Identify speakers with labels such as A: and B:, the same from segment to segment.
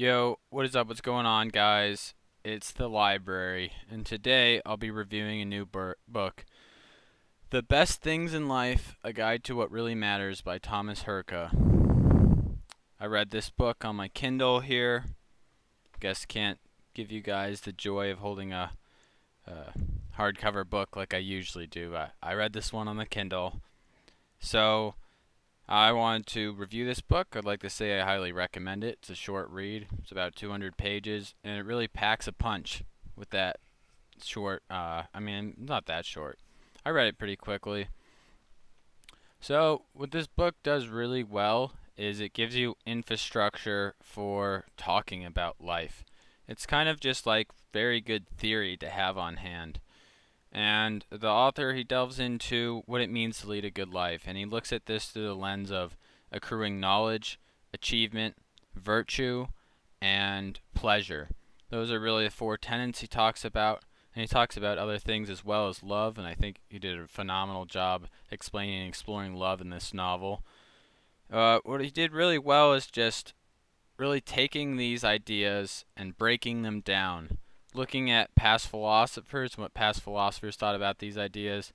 A: Yo, what is up? What's going on, guys? It's the library, and today I'll be reviewing a new book, The Best Things in Life: A Guide to What Really Matters by Thomas Hurka. I read this book on my Kindle here. Guess can't give you guys the joy of holding a hardcover book like I usually do. I read this one on the Kindle. So, I wanted to review this book. I'd like to say I highly recommend it. It's a short read. It's about 200 pages, and it really packs a punch with that short. Not that short. I read it pretty quickly. So, what this book does really well is it gives you infrastructure for talking about life. It's kind of just like very good theory to have on hand. And the author, he delves into what it means to lead a good life, and he looks at this through the lens of accruing knowledge, achievement, virtue, and pleasure. Those are really the four tenets he talks about, and he talks about other things as well as love, and I think he did a phenomenal job explaining and exploring love in this novel. What he did really well is just really taking these ideas and breaking them down, looking at past philosophers and what past philosophers thought about these ideas.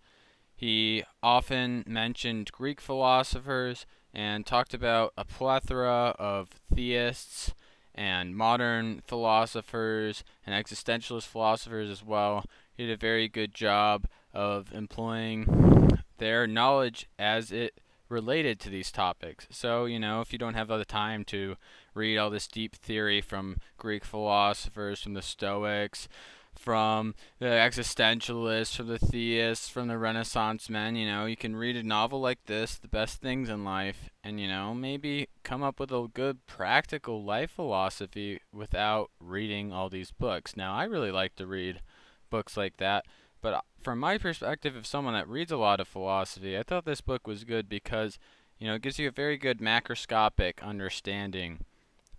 A: He often mentioned Greek philosophers and talked about a plethora of theists and modern philosophers and existentialist philosophers as well. He did a very good job of employing their knowledge as it related to these topics. So, if you don't have the time to read all this deep theory from Greek philosophers, from the Stoics, from the existentialists, from the theists, from the Renaissance men, you can read a novel like this, The Best Things in Life, and, maybe come up with a good practical life philosophy without reading all these books. Now, I really like to read books like that, but from my perspective of someone that reads a lot of philosophy, I thought this book was good because, it gives you a very good macroscopic understanding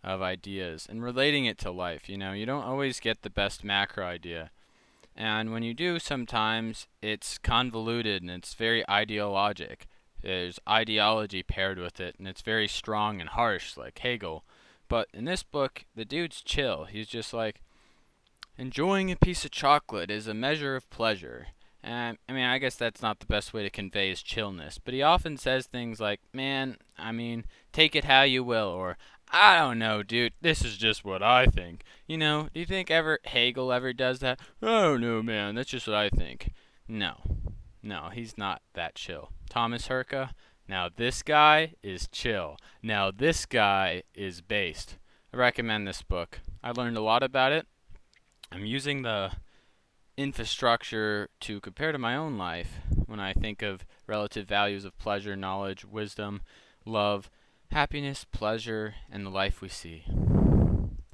A: of ideas and relating it to life. You don't always get the best macro idea. And when you do, sometimes it's convoluted and it's very ideologic. There's ideology paired with it, and it's very strong and harsh, like Hegel. But in this book, the dude's chill. He's just like, enjoying a piece of chocolate is a measure of pleasure. And I guess that's not the best way to convey his chillness, but he often says things like, man, take it how you will, or I don't know, dude, this is just what I think. Do you think Hegel ever does that? I don't know, man, that's just what I think. No, no, he's not that chill. Thomas Hurka, now this guy is chill. Now this guy is based. I recommend this book. I learned a lot about it. I'm using the infrastructure to compare to my own life when I think of relative values of pleasure, knowledge, wisdom, love, happiness, pleasure, and the life we see.